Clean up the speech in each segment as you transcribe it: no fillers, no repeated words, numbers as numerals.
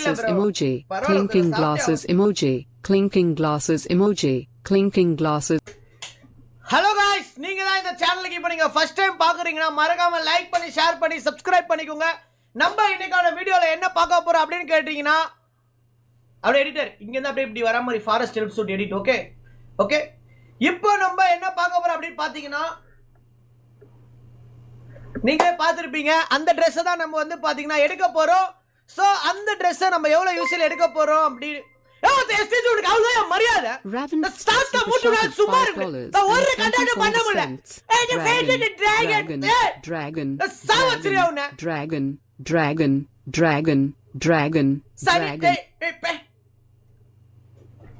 emoji, clinking glasses emoji, clinking glasses emoji, clinking glasses. Hello guys, நீங்க தான் இந்த சேனலுக்கு இப்போ நீங்க ஃபர்ஸ்ட் டைம் பாக்குறீங்கன்னா மறக்காம லைக் பண்ணி ஷேர் பண்ணி சப்ஸ்கிரைப் பண்ணிக்கோங்க. நம்ம இன்னைக்கான வீடியோல என்ன பார்க்க போறோம் அப்படின்னு கேட்டீங்கன்னா, அப்படியே எடிட்டர் இங்க இருந்து அப்படியே இப்படி வர மாதிரி forest help suit edit. Okay okay, இப்போ நம்ம என்ன பார்க்க போறோம் அப்படின்னு பாத்தீங்கன்னா, நீங்களே பார்த்துருப்பீங்க அந்த ட்ரெஸ்ஸை தான் நம்ம வந்து பாத்தீங்கன்னா எடுக்க போறோம். ஸோ அந்த ட்ரெஸ்ஸை நம்ம எவ்வளவு யூஸ்ல எடுக்க போறோம் அப்படின்னு மரியாதை சும்மா இருக்கு. ஒரு கண்டென்ட் பண்ண முடியல. Dragon,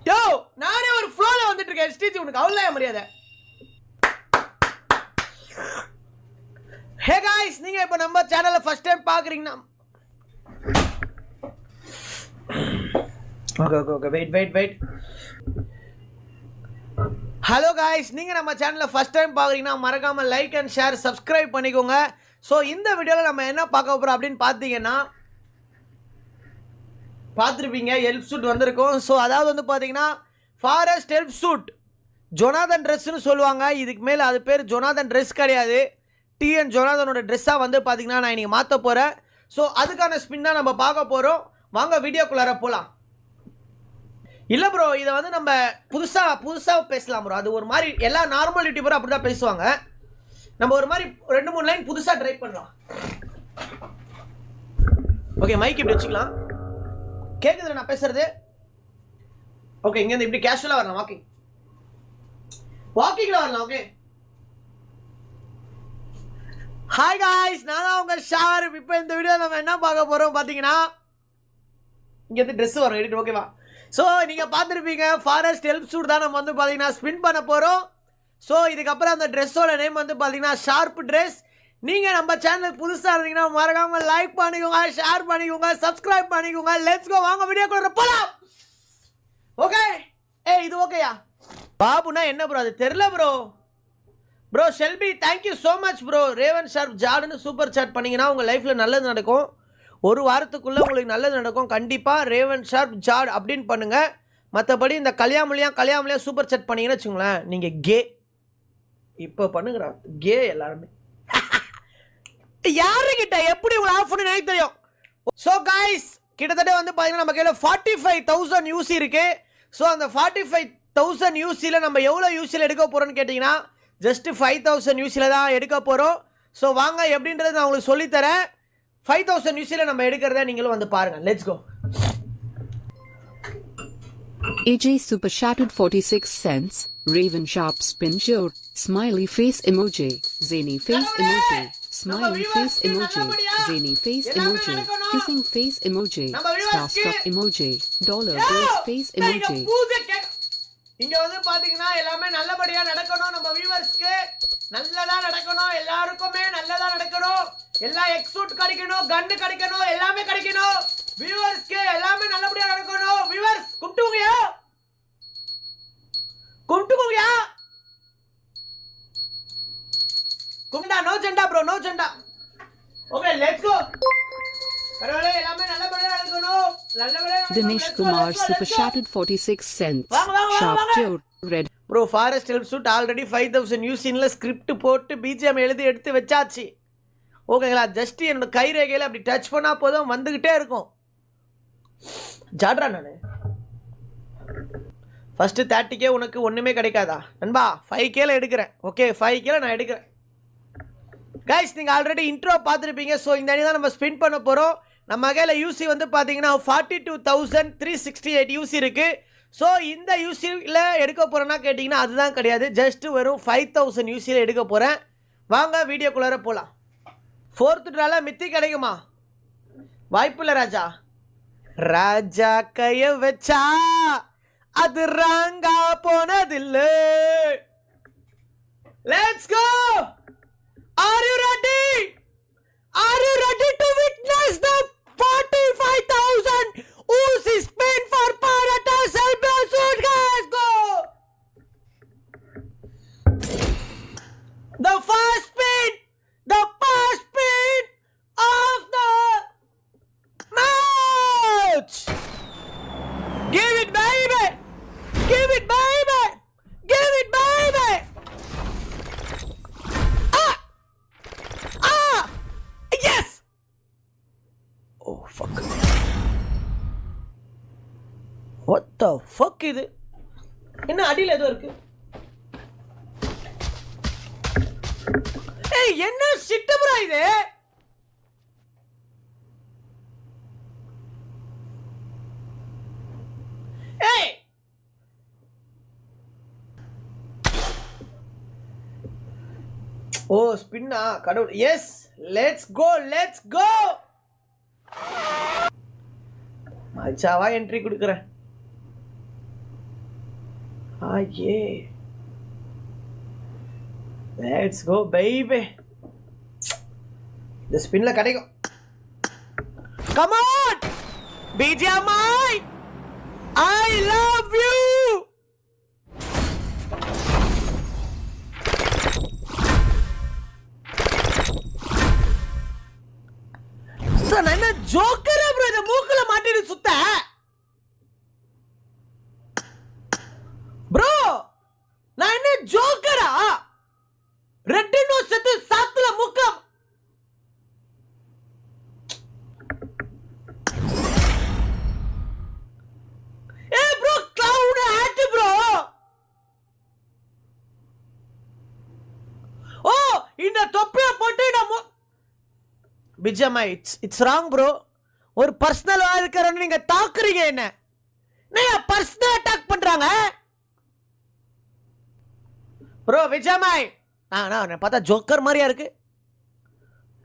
யோ, நானே ஒரு ஃப்ளோல வந்துட்டு இருக்கேன். ஸ்டீஜ் உனக்கு அவ்வளவு மரியாதை. ஹே காய்ஸ், நீங்க இப்ப நம்ம சேனலை ஃபர்ஸ்ட் டைம் பாக்குறீங்கன்னா, ஓகே வெயிட். ஹலோ காய்ஸ், நீங்கள் நம்ம சேனலில் ஃபஸ்ட் டைம் பார்க்குறீங்கன்னா மறக்காமல் லைக் அண்ட் ஷேர் சப்ஸ்கிரைப் பண்ணிக்கோங்க. ஸோ இந்த வீடியோவில் நம்ம என்ன பார்க்க போகிறோம் அப்படின்னு பார்த்தீங்கன்னா, பார்த்துருப்பீங்க ஹெல்ப் சூட் வந்திருக்கும். ஸோ அதாவது வந்து பார்த்தீங்கன்னா ஃபாரஸ்ட் ஹெல்ப் சூட் ஜொனாதன் ட்ரெஸ்ஸுன்னு சொல்லுவாங்க. இதுக்கு மேலே அது பேர் ஜொனாதன் ட்ரெஸ் கிடையாது, டிஎன் ஜொனாதனோட ட்ரெஸ்ஸாக வந்து பார்த்தீங்கன்னா நான் இன்றைக்கி மாற்ற போகிறேன். ஸோ அதுக்கான ஸ்பின் தான் நம்ம பார்க்க போகிறோம். வாங்க வீடியோக்குள்ளார போகலாம். இல்லை ப்ரோ, இதை வந்து நம்ம புதுசாக பேசலாம் ப்ரோ. அது ஒரு மாதிரி எல்லா நார்மல் யூடியூபரும் அப்படி தான் பேசுவாங்க. நம்ம ஒரு மாதிரி 2-3 லைன் புதுசாக ட்ரை பண்ணலாம். ஓகே, மைக் இப்படி வச்சுக்கலாம். கேட்குதுல நான் பேசுறது? ஓகே, இங்கேருந்து இப்படி கேஷுவலாக வரலாம். வாக்கிங்கில் வரலாம். ஓகே, ஹாய் காய்ஸ், நான் தான் உங்கள் ஷாருப். இப்போ இந்த வீடியோ நம்ம என்ன பார்க்க போகிறோம் பார்த்தீங்கன்னா, இங்கேருந்து ட்ரெஸ் வரும் எடிட். ஓகேவா? ஸோ நீங்கள் பார்த்துருப்பீங்க ஃபாரஸ்ட் ஹெல்ப் சூட் தான் நம்ம வந்து பார்த்தீங்கன்னா ஸ்பின் பண்ண போகிறோம். ஸோ இதுக்கப்புறம் அந்த ட்ரெஸ்ஸோட நேம் வந்து பார்த்தீங்கன்னா ஷார்ப் ட்ரெஸ். நீங்கள் நம்ம சேனல் புதுசாக இருந்தீங்கன்னா மறக்காமல் லைக் பண்ணிக்கோங்க, ஷேர் பண்ணிக்கோங்க, சப்ஸ்கிரைப் பண்ணிக்கோங்க. லெட்ஸ் கோ, வாங்க வீடியோக்குள்ள போகலாம். ஓகே, இது ஓகேயா? பாபுனா என்ன ப்ரோ? அது தெரில bro Shelby, thank you so much bro. Raven sharp ஜாடுன்னு சூப்பர் சாட் பண்ணிங்கன்னா உங்கள் லைஃப்பில் நல்லது நடக்கும். ஒரு வாரத்துக்குள்ளே உங்களுக்கு நல்லது நடக்கும். கண்டிப்பாக ரேவன் ஷார்ப் ஜாட் அப்படின்னு பண்ணுங்கள். மற்றபடி இந்த கல்யாமலியா சூப்பர் சாட் பண்ணிங்கன்னு வச்சுங்களேன், நீங்கள் கே. இப்போ பண்ணுங்கிறா கே எல்லாருமே. யாருக்கிட்ட எப்படி உங்களை ஆஃப் பண்ணி எனக்கு தெரியும். ஸோ காய்ஸ், கிட்டத்தட்ட வந்து பார்த்தீங்கன்னா நம்ம கையில் 45,000 யூசி இருக்குது. ஸோ அந்த 45,000 யூசியில் நம்ம எவ்வளோ யூசியில் எடுக்க போகிறோன்னு கேட்டிங்கன்னா, ஜஸ்ட்டு 5,000 யூசியில் தான் எடுக்க போகிறோம். ஸோ வாங்க எப்படின்றது நான் உங்களுக்கு சொல்லித்தரேன். 5,000 யூசியில் நம்ம எடுக்கிறத நீங்களும் வந்து பாருங்கள். Let's go. AJ Super Shattered 46 cents, Raven Sharp Spin Short, Smiley Face Emoji, Zany Face Emoji, Smiley Face Emoji, Zany Face Emoji, Kissing Face Emoji, Starstruck Emoji, Dollar Bills Face Emoji. இங்க வந்து பாத்தீங்கன்னா எல்லாமே நல்லபடியா நடக்கணும். நம்ம வியூவர்ஸ்க்கு நல்லதா நடக்கணும், எல்லாருக்குமே நல்லதா நடக்கணும். எல்லா எக்ஸூட் கிடைக்கணும், கன்னு கிடைக்கணும், எல்லாமே கிடைக்கணும். வியூவர்ஸ்க்கு எல்லாமே நல்லபடியா நடக்கணும். வியூவர்ஸ் கும்பிட்டுங்கயா, கும்பிட்டா. நோ ஜெண்டா ப்ரோ, நோ ஜெண்டா. Okay, let's go. பரவாயில்லை, எல்லாமே நல்லபடியா நடக்கணும். Dinesh Kumar Super Shattered 46 cents, Sharp Jode Red. Bro forest help suit already 5,000 யூசின்ல ஸ்கிரிப்ட் போட்டு பிஜிஎம் எழுதி எடுத்து வச்சாச்சு. ஓகேங்களா? ஜஸ்ட் என்னோட கை ரேகையில் அப்படி டச் பண்ணா போதும், வந்துகிட்டே இருக்கும். ஜாட்ரா நான் ஃபர்ஸ்ட் 30K உனக்கு ஒன்றுமே கிடைக்காதா நண்பா? 5Kல எடுக்கிறேன். ஓகே, 5Kல நான் எடுக்கிறேன். கைஸ், நீங்கள் ஆல்ரெடி இன்ட்ரோ பார்த்துருப்பீங்க. ஸோ இந்த அணி தான் நம்ம ஸ்பின் பண்ண போகிறோம். நம்ம கையில் யூசி வந்து பார்த்தீங்கன்னா 42,368 யூசி இருக்குது. ஸோ இந்த யூசியில் எடுக்க போகிறேன்னா கேட்டிங்கன்னா அதுதான் கிடையாது. ஜஸ்ட்டு வெறும் 5,000 யூசியில் எடுக்க போகிறேன். வாங்க வீடியோக்குள்ளார போகலாம். 4th ட்ரால மித்தி கிடைக்குமா? வாய்ப்பு இல்லை ராஜா. ராஜா கைய வச்சா அது ராங்கா போனதில்லை. Let's go. Are you ready? Are you ready to witness the 45,000 Uzi spin for Paratas Helper Suit? Guys, go! The first spin of the match. What the fuck இது? என்ன அடியில ஏதோ இருக்கு? ஏய் என்ன ஷிட் ப்ரோ இது? ஏய் ஓ ஸ்பின்னா கடவுள். Yes let's go. மச்சாவா என்ட்ரி கொடுக்குறேன். ஆயே லெட்ஸ் கோ பேபி. இந்த ஸ்பின்ல கிடைக்கும். Come on BGMI, I love you. நான் என்ன ஜோக்கரா ப்ரோ இந்த மூக்குல மாட்டிட்டு சுத்த ப்ரோ? நான் என்ன ஜோக்கரா? ரெட் நோஸ் செத்து சாத்துல மூக்கம். ஏ ப்ரோ கிளவுட் ஹேட் ப்ரோ. ஓ இந்த தொப்பியை போட்டு நம்ம BGMI, it's wrong bro. ஒரு பர்சனல் இருக்கிறவங்க நீங்க தாக்குறீங்க. என்ன பர்சனல் அட்டாக் பண்றாங்க ப்ரோ BGMI. நான் பார்த்தா ஜோக்கர் மாதிரியா இருக்கு.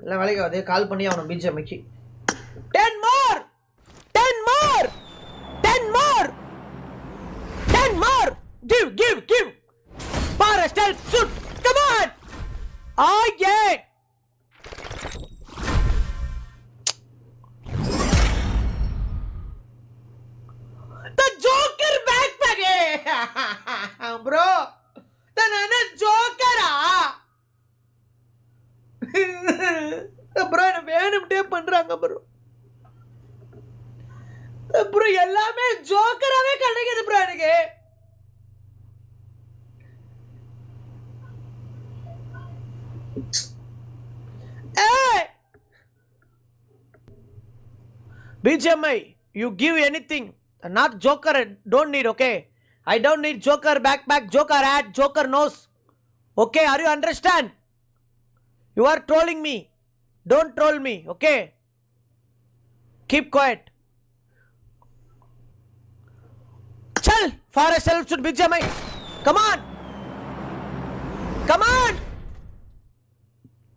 எல்லாம் வேலைக்கு அதே கால் பண்ணி அவனை BGMIக்கு 10 more give Forest help shoot, come on. Oh yeah. Bro நான் ஜோக்கரா ப்ரோ? என்ன வேணும்ட்டே பண்றாங்க ப்ரோ. ப்ரோ எல்லாமே ஜோக்கராவே கிடைக்குது ப்ரோ எனக்கு. BGMI, you give anything, not joker. Don't need, okay? I don't need joker backpack, joker hat, joker nose. Okay, are you understand? You are trolling me. Don't troll me, okay? Keep quiet. Chal, Forest help should BGMI. Come on.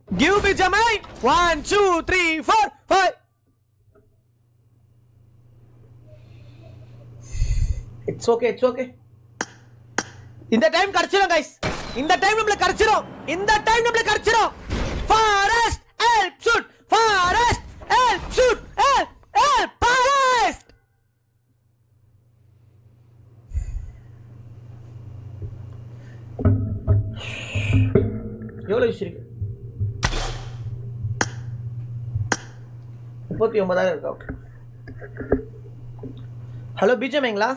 Give BGMI. 1 2 3 4 5. It's okay. இந்த time கடிச்சிரும் guys. இந்த time நம்மள கடிச்சிரும். Forest help shoot. Forest. எவ்வளவு இருக்கு? 39,000 இருக்கா? Okay. Hello BGMIங்களா?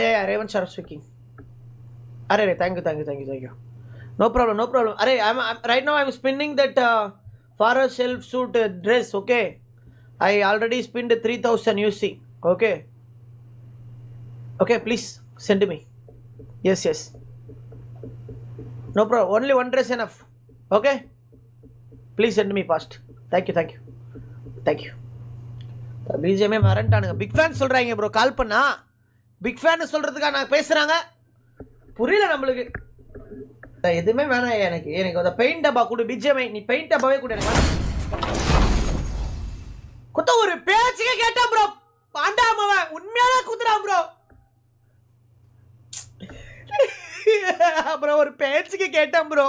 Yeah, Raven Sharp speaking. Thank you. No problem. I'm right now I'm spinning that Forest self suit dress, okay? I already spinned 3,000 UC, okay? Okay, please send me. Yes. No problem. Only one dress enough. Okay? Please send me fast. Thank you. BGMI மறந்துட்டானுங்க. Big fan சொல்றாங்க bro. Call பண்ணா big fan சொல்றதுக்காக நான் பேசுறாங்க. புரியல நம்மளுக்கு. எதுவுமே வேணாம் எனக்கு அந்த பெயிண்ட் டப்பா கொடு BGMI. நீ பெயிண்ட் டப்பாவே கொடு எனக்கு. குத்த ஒரு பேச்சுக்கு கேட்டான் ப்ரோ. பாண்டாமவன் உண்மையாவே குத்துறான் ப்ரோ. ப்ரோ ஒரு பேச்சுக்கு கேட்டான் ப்ரோ.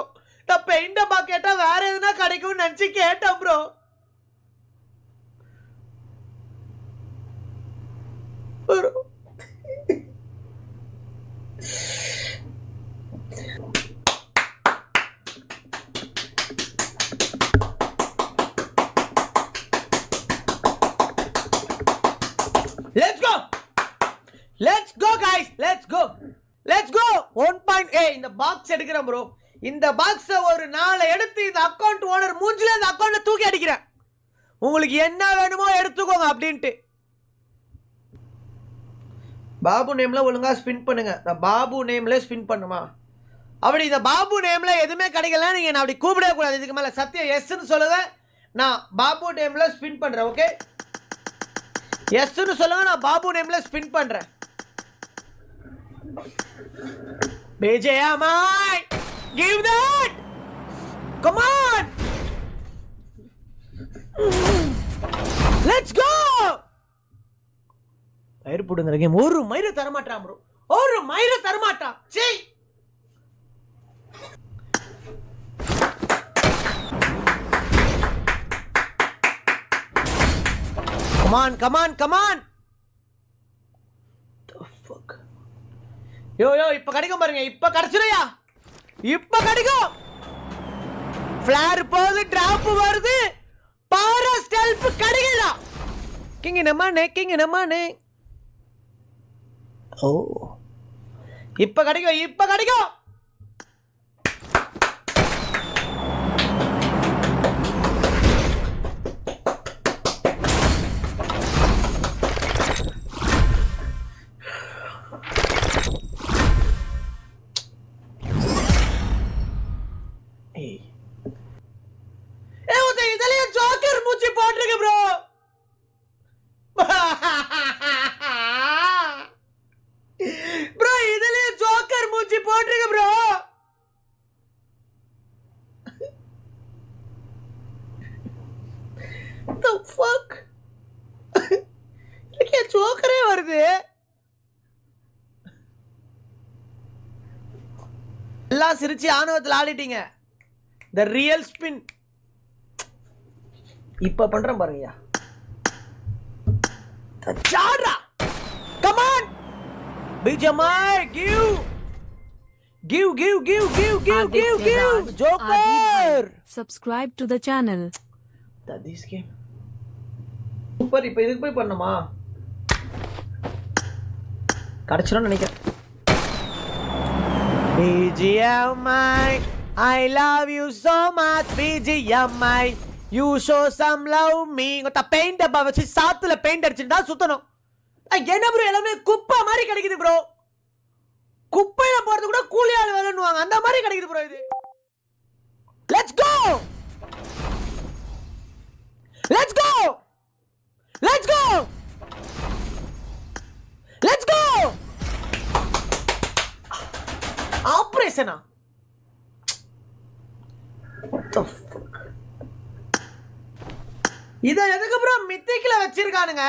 நான் பெயிண்ட் டப்பா கேட்டா வேற எதுனா கிடைக்கும்னு நினைச்சு கேட்டான் bro. Let's go guys. Let's go 1.8 இந்த பாக்ஸ் எடுக்கிறேன் ப்ரோ. இந்த பாக்ஸை ஒரு 4 எடுத்து இந்த அக்கௌண்ட் ஓனர் மூஞ்சில இந்த அக்கௌண்ட்டை தூக்கி அடிக்கிறேன். உங்களுக்கு என்ன வேணுமோ எடுத்துக்கோங்க அப்படின்ட்டு. பாபு நேம்ல ஒழுங்கா ஸ்பின் பண்ணுங்க. இந்த பாபு நேம்ல ஸ்பின் பண்ணுமா? அப்படி இந்த பாபு நேம்ல எதுவுமே கிடைக்கல நீங்க நான் அப்படி கூப்பிடவே கூடாது. இதுக்கு மேல சத்தியம் எஸ்ன்னு சொல்லுங்க. நான் பாபு நேம்ல ஸ்பின் பண்றேன். ஓகே, எஸ்ன்னு சொல்லுங்க. நான் பாபு நேம்ல ஸ்பின் பண்றேன். BGMI, give that. Come on. Let's go. மயிறு போடுங்க கேம். ஒரு மயிறு தர மாட்டான் ப்ரோ. ஒரு மயிறு தர மாட்டான். சீ. Come on, come on, come on. The fuck. யோ இப்ப கிடைக்கும் பாருங்க. இப்ப கிடைச்சிருயா. இப்ப கிடைக்கும். ஃபிளார் போகுது, டிராப் வருது. பாரா ஸ்டெல்ஃப் கிடைக்கல. கிங் நம்மானே. ஓ. இப்ப கிடைக்கும். இதுலயே ஜோக்கர் மூச்சி போட்டுருக்கு ப்ரோ. ப்ரோ இதுலயே ஜோக்கர் மூச்சி போட்டுருக்கு ப்ரோ. The fuck? இதுக்கு ஜோக்கரே வருது. எல்லாம் சிரிச்சு ஆணவத்தில் ஆடிட்டீங்க. The real spin. இப்ப பண்றேன் பாருங்கயா. சாடா. Come on. BGMI, give. Joker. Subscribe to the channel. That this game. Super. இப்ப இதுக்கு போய் பண்ணணுமா? கரெக்ஷன் நினைக்கிறேன். BGMI, I love you so much. BGMI, you show some love me. கொட்ட பெயிண்ட் டப்பா வச்சு சாத்துல பெயிண்ட் அடிச்சுட்டா சுத்தணும். என்ன ப்ரோ எல்லாமே குப்பை மாதிரி கிடைக்குது ப்ரோ. குப்பையில போறது கூட கூலி ஆள் வேணும்வாங்க. அந்த மாதிரி கிடைக்குது ப்ரோ இது. Let's go. Let's go. Let's go. Let's go. ஆபரேஷனா? What the fuck? இத எதுக்கு ப்ரோ மித்திக்ல வச்சிருக்கானுங்க?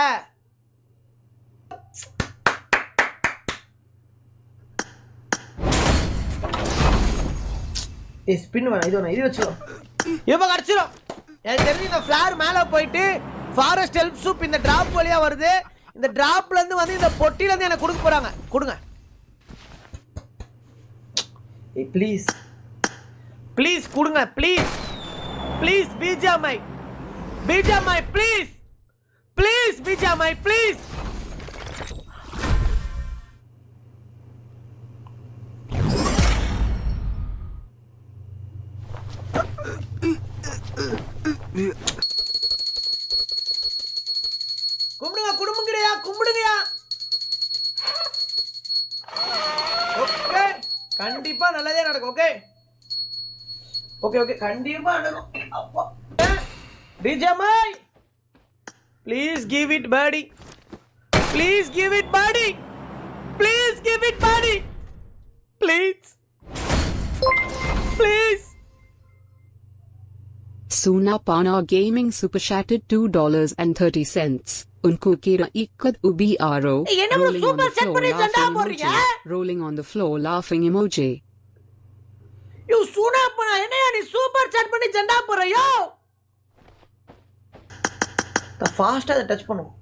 ஸ்பின் வேணா, இது வச்சுக்கோ. இப்ப கடிச்சிரும். எனக்கு தெரிஞ்சு இந்த ஃபிளார் மேல போயிட்டு ஃபாரஸ்ட் ஹெல்ப் சூப் இந்த டிராப் வழியா வருது. இந்த டிராப்ல இருந்து வந்து இந்த பொட்டில இருந்து எனக்கு கொடுக்க போறாங்க. கொடுங்க. ப்ளீஸ் கொடுங்க. Please BGMI, please BGMI, please. கும்பிடுங்கயா. ஓகே, கண்டிப்பா நல்லதே நடக்கும். ஓகே கண்டிப்பா நடக்கும். அப்பா BGMI, please give it buddy. Please. Suna Pana Gaming super chatted $2.30. Unko kira ikkad ubi aro. Rolling on the floor laughing emoji. You Suna Pana enna ni super chat பண்ணி ஜண்டா போறயோ? The fast அதை touch பண்ணும்.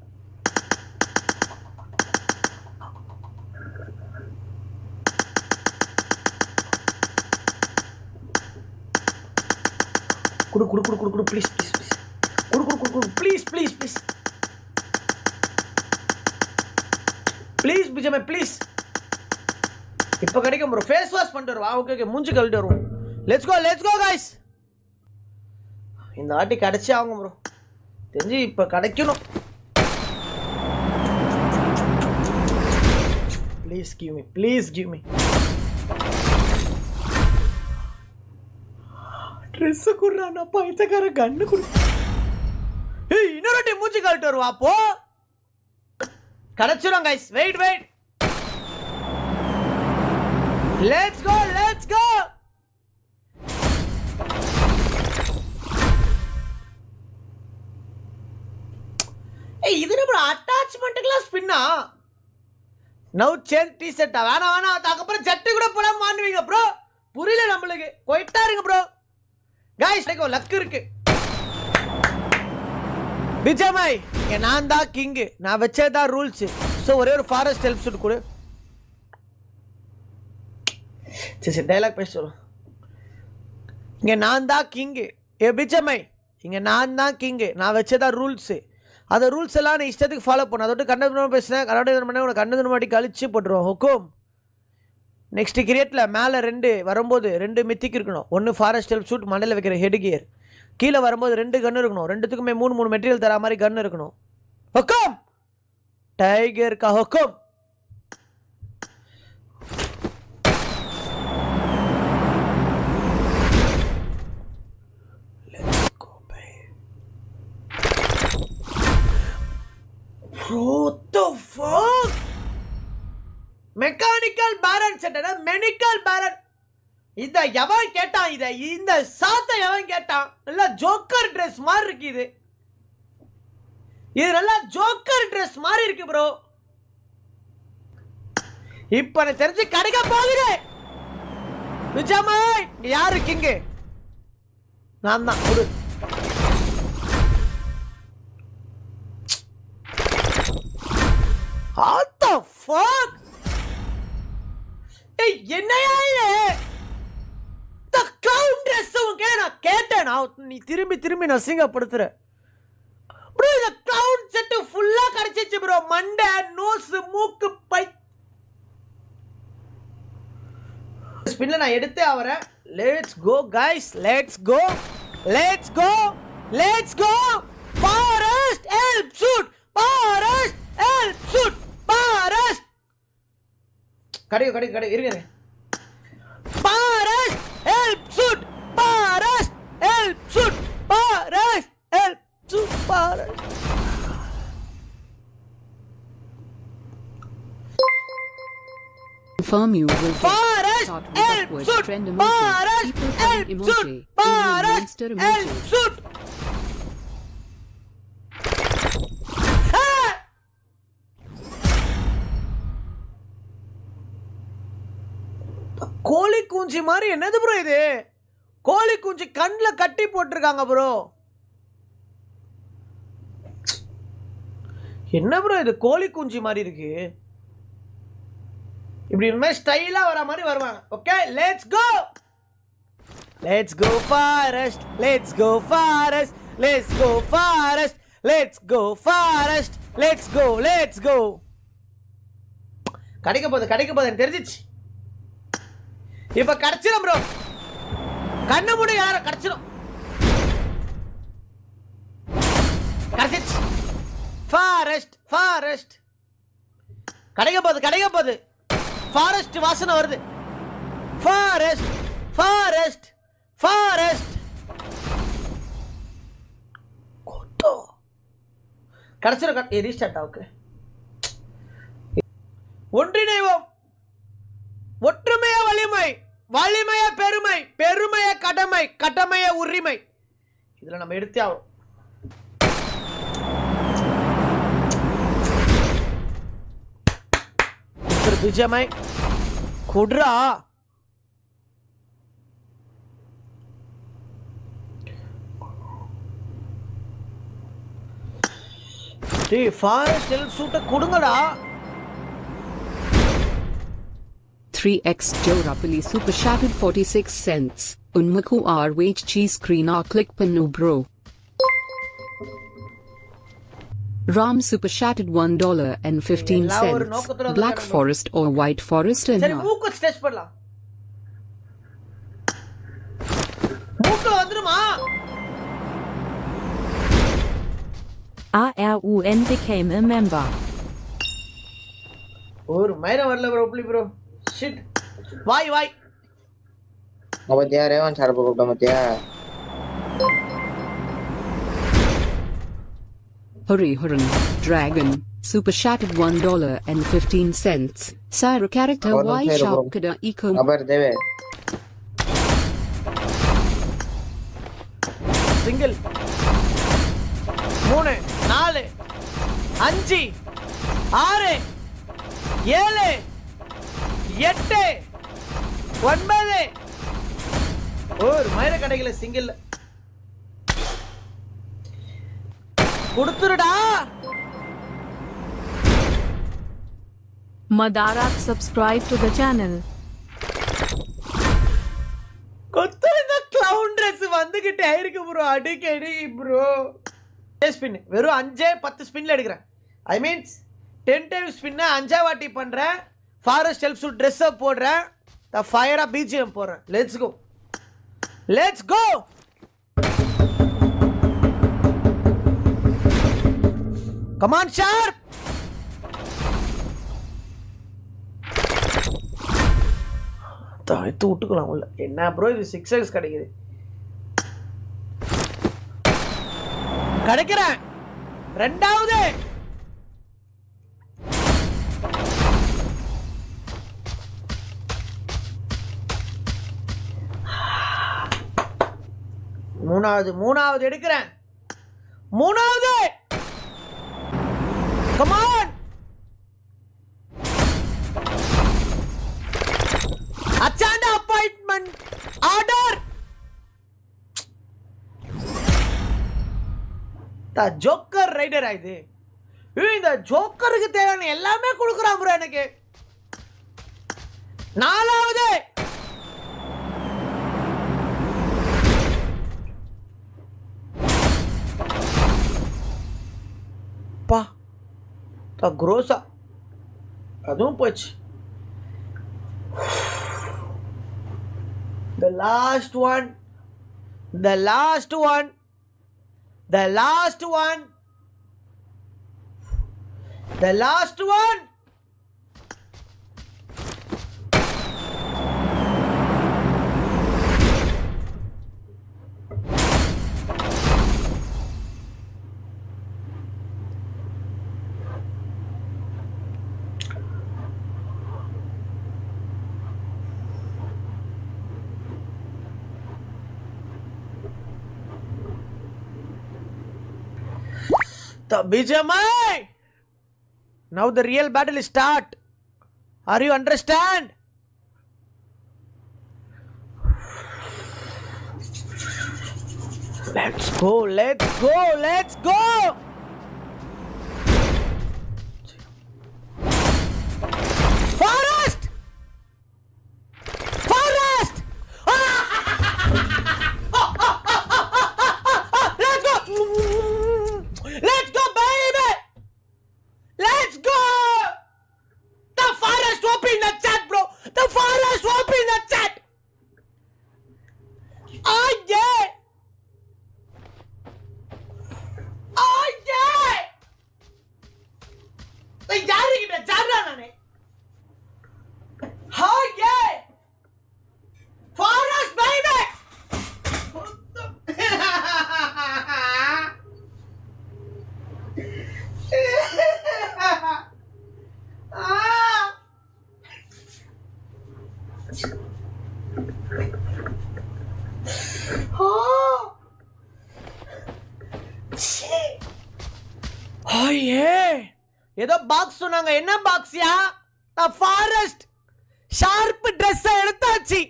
குடு please. குடு please. Please BGMI, please. இப்போ கிடைக்கும் bro. Face wash பண்ணிட்டு வருவா. Okay மூஞ்சி கழுவிட்டு வருவோம். Let's go guys. இந்த ஆட்டி கிடைச்சே ஆகும் ப்ரோ. தெரிஞ்சு இப்போ கிடைக்கணும். Please give me, please give me. Dress குடுறானா பைத்தக்கார கண்ணு குடு. ஏய் இன்னொரு டைம் மூஞ்சி கால்ட்டு வருவா போ. கடச்சுறோம் guys. Wait wait. Let's go let's go. ஏய் இது நம்ம அட்டாச்மென்ட்க்குலாம் ஸ்பின்னா. நவ் சேஞ்ச் டி-ஷர்ட்டா வேணா வேணா அதுக்கப்புறம் ஜட்டி கூட போடாம மாட்டுவீங்க ப்ரோ. புரியல நம்மளுக்கு. போயிட்டா இருங்க ப்ரோ. गाइस देखो லக் இருக்கு. விஜய் நான் தான் கிங். நான் வச்சதா ரூல்ஸ். சோ ஒரே ஒரு ஃபாரஸ்ட் ஹெல்ப் சூட் கொடு. சரி டயலாக் பேச சொல்லு. இங்க நான் தான் கிங். ஏ விஜய் இங்க நான் தான் கிங். நான் வச்சதா ரூல்ஸ். அந்த ரூல்ஸ் எல்லாம் நீ இஷ்டத்துக்கு ஃபாலோ பண்ணு. அதோட கண்ணதுமா பேசுனேன். கண்ணது பண்ண உனக்கு கண்ணது மாட்டி கழிச்சு போட்டுருவோம். ஹுக்கும். நெக்ஸ்ட் கிரியேட்ல மேலே 2 வரும்போது 2 மித்திக்கு இருக்கணும். 1 ஃபாரஸ்ட் ஹெல்ப் சூட் மண்டையில் வைக்கிற ஹெட் கியர். கீழே வரும்போது 2 கன் இருக்கணும். 2த்துக்குமே 3 மெட்டீரியல் தர மாதிரி கன் இருக்கணும். ஹுக்கும் டைகர் கா ஹுக்கும். What the fuck? Mechanical balance செட்டா மெனிக்கல் பேலன்ஸ். இத எவன் கேட்டான்? இத இந்த சாத்த எவன் கேட்டான்? நல்ல ஜோக்கர் Dress மாதிரி இருக்கு இது. இது நல்ல ஜோக்கர் Dress மாதிரி இருக்கு ப்ரோ. இப்ப நான் தெரிஞ்சு கடைக்க போகிறேன். விஜய் யாரு கிங்? நான் தான். குடு. What the fuck? ஏய் என்னையா இது? the clown dress உங்க நான் கேட்டேன். நீ திரும்பி நசிங்கப்படுத்துற ப்ரோ. இந்த clown செட் ஃபுல்லா கடிச்சிச்சு ப்ரோ. மண்டை நோஸ் மூக்கு பை ஸ்பின்ல நான் எடுத்தே ஆவறேன். Let's go guys. Let's go let's go let's go. Forest help suit forest help suit forest கடை இருங்க. Forest help suit forest help suit forest help suit forest. Confirm you will Forest help shoot! Forest help shoot! Forest help shoot! கோழி குஞ்சு மாதிரி என்னது bro இது? கோழி குஞ்சு கண்ணுல கட்டி போட்டிருக்காங்க ப்ரோ. என்ன ப்ரோ இது? கோழி குஞ்சு மாதிரி இருக்கு. இப்படி இந்த மாதிரி ஸ்டைலா வர மாதிரி வருவாங்க. Okay let's go. Let's go forest. Let's go forest. Let's go forest. Let's go forest. Let's go let's go. கிடைக்க போகுது எனக்கு தெரிஞ்சிச்சு. இப்ப கிடைச்சிடும் ப்ரோ. கண்ணு மூடி யார கிடைச்சிடும். கிடைச்சிச்சு. Forest forest. கிடைக்க போகுது. ஃபாரஸ்ட் வாசனை வருது. Forest forest forest. கொட்டோ கிடைச்சிடும். ரீஸ்டார்ட். ஓகே ஒன்றிணைவோம். ஒற்றுமைய வலிமை, வலிமைய பெருமை, பெருமைய கடமை, கடமைய உரிமை. இதுல நம்ம எடுத்தே ஆகும். விஜய் குட்ரா. டேய் ஃபாரஸ்ட் ஹெல்ப் சூட்ட கொடுங்கடா. 3x Joe Rapoli super shattered 46 cents. Unmaku R wage cheese screen or click panu bro. Ram super shattered $1.15. Black forest or white forest and சரி மூக்கு ஸ்ட்ரெச் பண்ணலாம். மூக்கு வந்துருமா? ARUN became a member. ஒரு மயிரம் வரல bro புள்ளி bro shit வாய் வாய் பாத்தியா Raven sir கூப்பிட்ட பாத்தியா Hurry Hurran, Dragon, Super Shattered $1.15. Syra character Y Sharp Kada Eco. அபர் தேவே சிங்கிள் 3 4 5 6 7 8 9 ஒரு மயிர கடைகள சிங்கிள் கொடுத்துருடா Madarak, subscribe to the channel. கொத்துருங்க clown dress வந்துகிட்டே இருக்கு ப்ரோ அடிக்கடி ப்ரோ ஸ்பின் வெறும் 5 10 ஸ்பின்ல எடுக்கிறேன் ஐ மீன்ஸ் 10 டைம் ஸ்பின் 5 வாட்டி பண்றேன் forest help suit Dress up போடுறேன் த ஃபயரா BGM போடுறேன் let's go Come on, Sharp! இது விட்டுக்கலாம் உள்ள என்ன ப்ரோ இது 6x கிடைக்குது கிடைக்கிறேன் ரெண்டாவது மூணாவது எடுக்கிறேன் மூணாவது Come on! Achanda appointment order! The Joker Rider இது இந்த ஜோக்கருக்கு தேவையான எல்லாமே கொடுக்குறான் ப்ரோ எனக்கு நாலாவது பா grossa அதுவும் போச்சு the last one the BGMI. Now the real battle is start. Are you understand? Let's go. Forest. Let's go, baby! Let's go! The forest open the chat, bro! The forest open the chat! Oh, yeah! யாருக்கிட்ட சாடுறா நானே Oh, yeah! Forest, baby! ஏதோ box சொன்னாங்க என்ன பாக்ஸ்யா forest sharp Dress எடுத்தாச்சு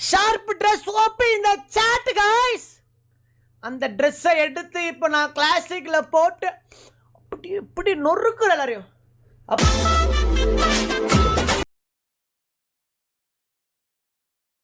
sharp Dress open இந்த chat guys அந்த Dress எடுத்து இப்போ நான் கிளாசிக்ல போட்டு அப்படி நொறுக்குற எல்லாரையும்